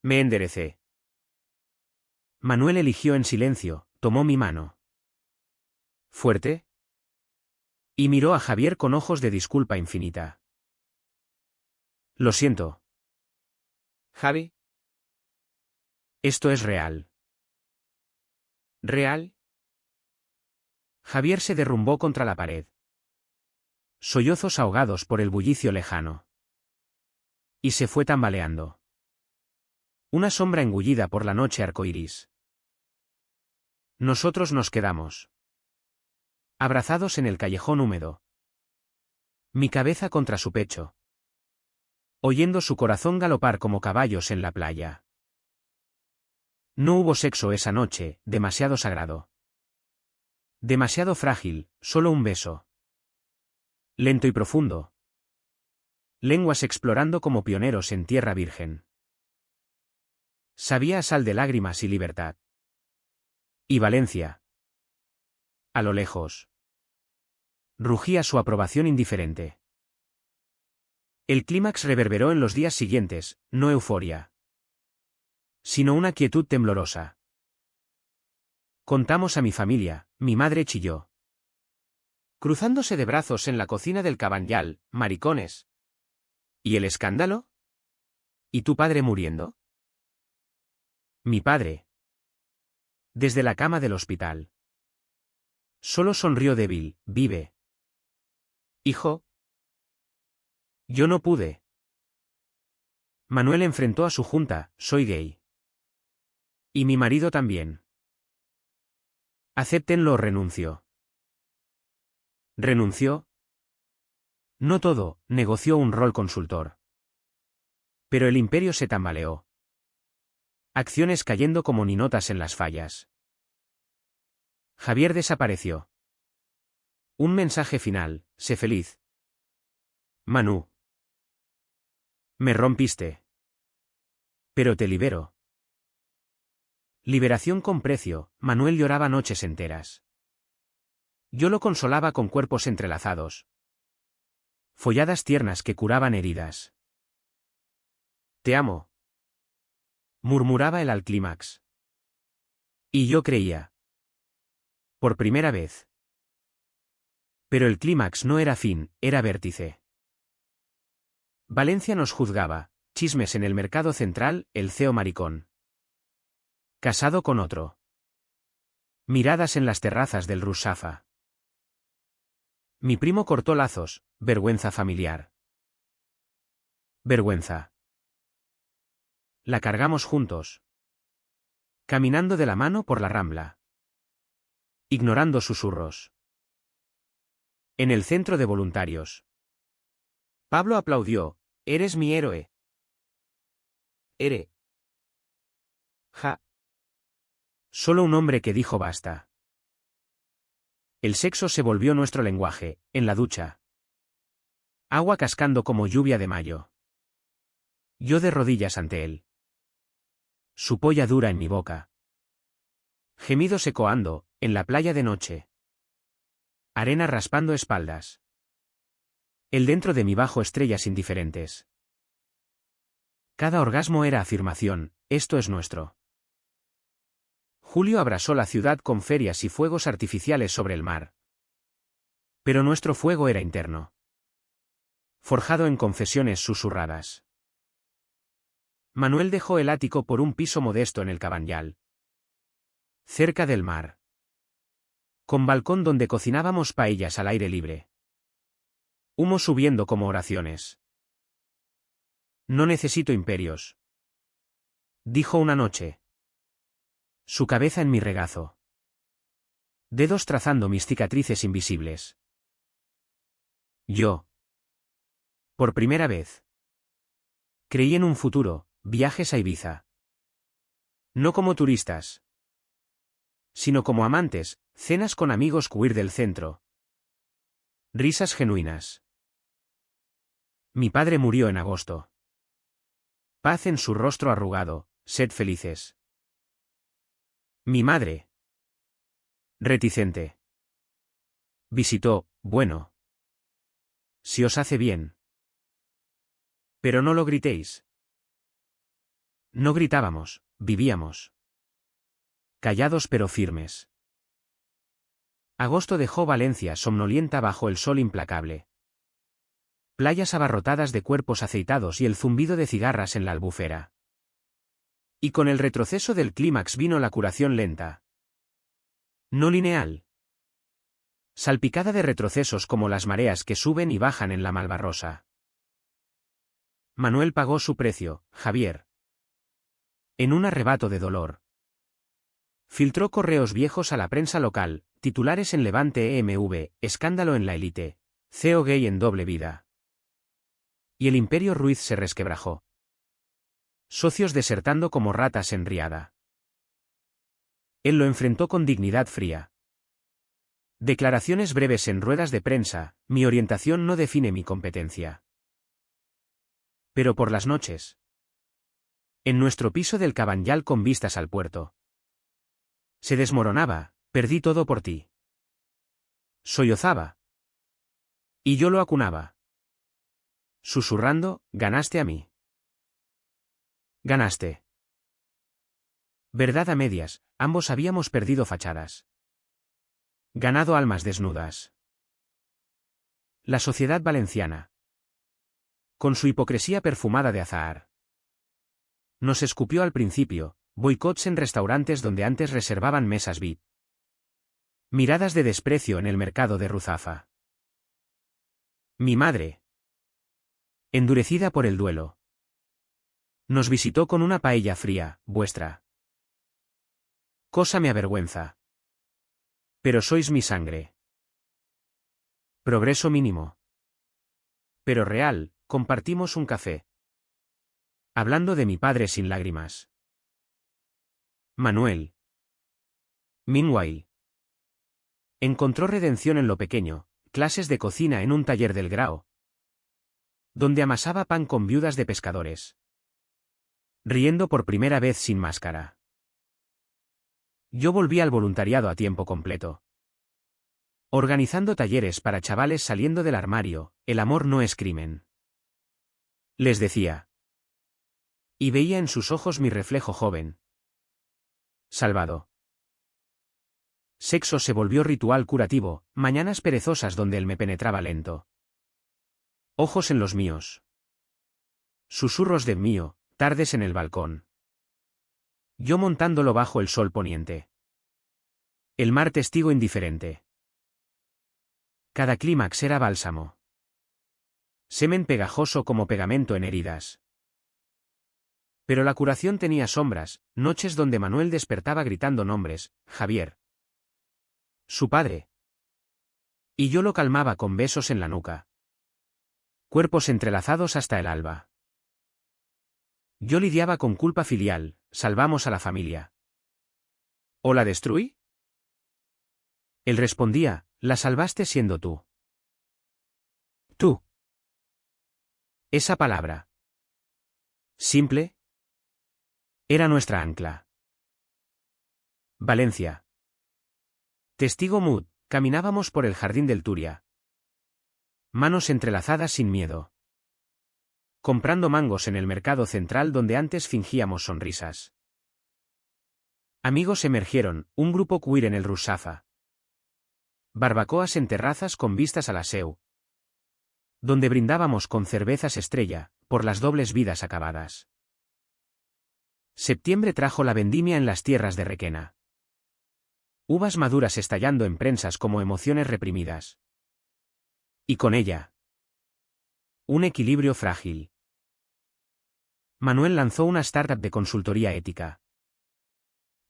Me enderecé. Manuel eligió en silencio, tomó mi mano. ¿Fuerte? Y miró a Javier con ojos de disculpa infinita. Lo siento. Javi, Esto es real. ¿real? Javier se derrumbó contra la pared. Sollozos ahogados por el bullicio lejano. Y se fue tambaleando. Una sombra engullida por la noche arcoíris. Nosotros nos quedamos abrazados en el callejón húmedo. Mi cabeza contra su pecho. Oyendo su corazón galopar como caballos en la playa. No hubo sexo esa noche, demasiado sagrado. Demasiado frágil, solo un beso. Lento y profundo. Lenguas explorando como pioneros en tierra virgen. Sabía a sal de lágrimas y libertad. Y Valencia. A lo lejos. Rugía su aprobación indiferente. El clímax reverberó en los días siguientes, no euforia, sino una quietud temblorosa. Contamos a mi familia, mi madre chilló. Cruzándose de brazos en la cocina del Cabanyal, maricones. ¿Y el escándalo? ¿Y tu padre muriendo? Mi padre. Desde la cama del hospital. Solo sonrió débil, vive. Hijo. Yo no pude. Manuel enfrentó a su junta, soy gay. Y mi marido también. Acéptenlo o renuncio. ¿Renunció? No todo, negoció un rol consultor. Pero el imperio se tambaleó. Acciones cayendo como ninotas en las fallas. Javier desapareció. Un mensaje final, sé feliz. Manu. Me rompiste. Pero te libero. Liberación con precio, Manuel lloraba noches enteras. Yo lo consolaba con cuerpos entrelazados. Folladas tiernas que curaban heridas. Te amo. Murmuraba el al clímax. Y yo creía. Por primera vez. Pero el clímax no era fin, era vértice. Valencia nos juzgaba, chismes en el mercado central, el CEO maricón. Casado con otro. Miradas en las terrazas del Rusafa. Mi primo cortó lazos, vergüenza familiar. Vergüenza. La cargamos juntos. Caminando de la mano por la Rambla. Ignorando susurros. En el centro de voluntarios. Pablo aplaudió, eres mi héroe. Ja. Solo un hombre que dijo basta. El sexo se volvió nuestro lenguaje, en la ducha. Agua cascando como lluvia de mayo. Yo de rodillas ante él. Su polla dura en mi boca. Gemidos ecoando, en la playa de noche. Arena raspando espaldas. Él dentro de mí bajo estrellas indiferentes. Cada orgasmo era afirmación, esto es nuestro. Julio abrasó la ciudad con ferias y fuegos artificiales sobre el mar. Pero nuestro fuego era interno. Forjado en confesiones susurradas. Manuel dejó el ático por un piso modesto en el Cabanyal. Cerca del mar. Con balcón donde cocinábamos paellas al aire libre. Humo subiendo como oraciones. No necesito imperios. Dijo una noche. Su cabeza en mi regazo. Dedos trazando mis cicatrices invisibles. Yo. Por primera vez. Creí en un futuro, viajes a Ibiza. No como turistas. Sino como amantes, cenas con amigos queer del centro. Risas genuinas. Mi padre murió en agosto. Paz en su rostro arrugado, sed felices. Mi madre. Reticente. Visitó, bueno. Si os hace bien. Pero no lo gritéis. No gritábamos, vivíamos. Callados pero firmes. Agosto dejó Valencia somnolienta bajo el sol implacable. playas abarrotadas de cuerpos aceitados y el zumbido de cigarras en la albufera. Y con el retroceso del clímax vino la curación lenta. No lineal. Salpicada de retrocesos como las mareas que suben y bajan en la Malvarrosa. Manuel pagó su precio, Javier. En un arrebato de dolor. Filtró correos viejos a la prensa local, titulares en Levante EMV, escándalo en la élite, CEO gay en doble vida. Y el Imperio Ruiz se resquebrajó. Socios desertando como ratas en riada. Él lo enfrentó con dignidad fría. Declaraciones breves en ruedas de prensa, mi orientación no define mi competencia. Pero por las noches. En nuestro piso del Cabanyal con vistas al puerto. Se desmoronaba, perdí todo por ti. Sollozaba. Y yo lo acunaba. Susurrando, ganaste a mí. Ganaste. Verdad a medias, ambos habíamos perdido fachadas. Ganado almas desnudas. La sociedad valenciana. Con su hipocresía perfumada de azahar. Nos escupió al principio, boicots en restaurantes donde antes reservaban mesas VIP. Miradas de desprecio en el mercado de Ruzafa. Mi madre. Endurecida por el duelo. Nos visitó con una paella fría, vuestra. Cosa me avergüenza. Pero sois mi sangre. Progreso mínimo. Pero real, compartimos un café. Hablando de mi padre sin lágrimas. Manuel. Meanwhile. Encontró redención en lo pequeño, clases de cocina en un taller del Grao, donde amasaba pan con viudas de pescadores. Riendo por primera vez sin máscara. Yo volví al voluntariado a tiempo completo. Organizando talleres para chavales saliendo del armario, el amor no es crimen. Les decía. Y veía en sus ojos mi reflejo joven. Salvado. Sexo se volvió ritual curativo, mañanas perezosas donde él me penetraba lento. Ojos en los míos. Susurros de mío, tardes en el balcón. Yo montándolo bajo el sol poniente. El mar testigo indiferente. Cada clímax era bálsamo. Semen pegajoso como pegamento en heridas. Pero la curación tenía sombras, noches donde Manuel despertaba gritando nombres, Javier. Su padre. Y yo lo calmaba con besos en la nuca. Cuerpos entrelazados hasta el alba. Yo lidiaba con culpa filial, salvamos a la familia. ¿O la destruí? Él respondía, la salvaste siendo tú. Tú. Esa palabra. Simple. Era nuestra ancla. Valencia. Testigo Mood, caminábamos por el jardín del Turia. Manos entrelazadas sin miedo. Comprando mangos en el mercado central donde antes fingíamos sonrisas. Amigos emergieron, un grupo queer en el Rusafa. Barbacoas en terrazas con vistas a la Seu. Donde brindábamos con cervezas estrella, por las dobles vidas acabadas. Septiembre trajo la vendimia en las tierras de Requena. Uvas maduras estallando en prensas como emociones reprimidas. Y con ella. Un equilibrio frágil. Manuel lanzó una startup de consultoría ética.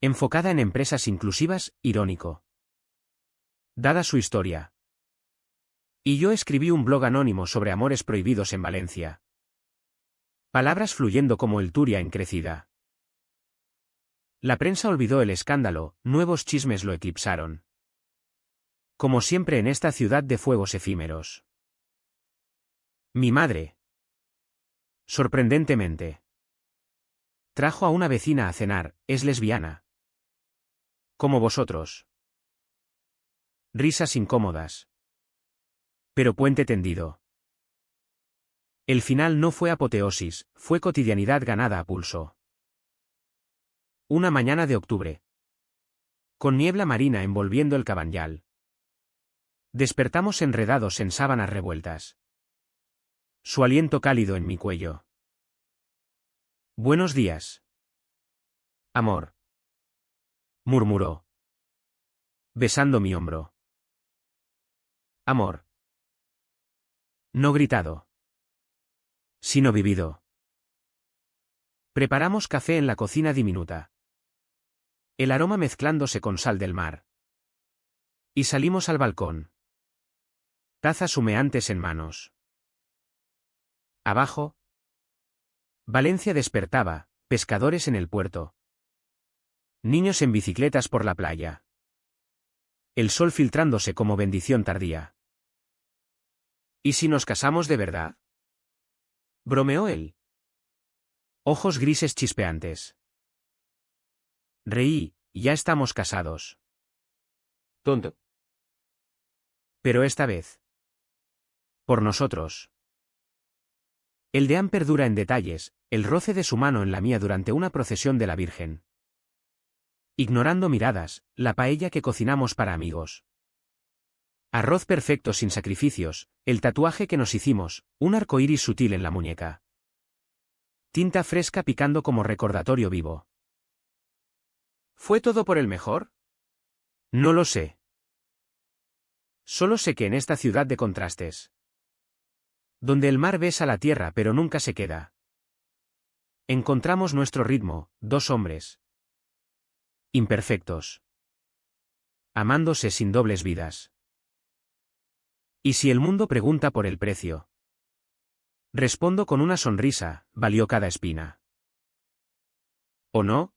Enfocada en empresas inclusivas, irónico. Dada su historia. Y yo escribí un blog anónimo sobre amores prohibidos en Valencia. Palabras fluyendo como el Turia en crecida. La prensa olvidó el escándalo, nuevos chismes lo eclipsaron. Como siempre en esta ciudad de fuegos efímeros. Mi madre. Sorprendentemente. Trajo a una vecina a cenar, es lesbiana. Como vosotros. Risas incómodas. Pero puente tendido. El final no fue apoteosis, fue cotidianidad ganada a pulso. Una mañana de octubre. Con niebla marina envolviendo el Cabanyal. Despertamos enredados en sábanas revueltas. Su aliento cálido en mi cuello. Buenos días. Amor. Murmuró, besando mi hombro. Amor. No gritado, sino vivido. Preparamos café en la cocina diminuta, el aroma mezclándose con sal del mar. Y salimos al balcón. Tazas humeantes en manos. Abajo. Valencia despertaba, pescadores en el puerto. Niños en bicicletas por la playa. El sol filtrándose como bendición tardía. ¿Y si nos casamos de verdad? Bromeó él. Ojos grises chispeantes. Reí, ya estamos casados. Tonto. Pero esta vez. Por nosotros. El deán perdura en detalles, el roce de su mano en la mía durante una procesión de la Virgen. Ignorando miradas, la paella que cocinamos para amigos. Arroz perfecto sin sacrificios, el tatuaje que nos hicimos, un arco iris sutil en la muñeca. Tinta fresca picando como recordatorio vivo. ¿Fue todo por el mejor? No lo sé. Solo sé que en esta ciudad de contrastes, donde el mar besa la tierra pero nunca se queda, encontramos nuestro ritmo, dos hombres imperfectos, amándose sin dobles vidas. Y si el mundo pregunta por el precio, respondo con una sonrisa, valió cada espina. ¿O no?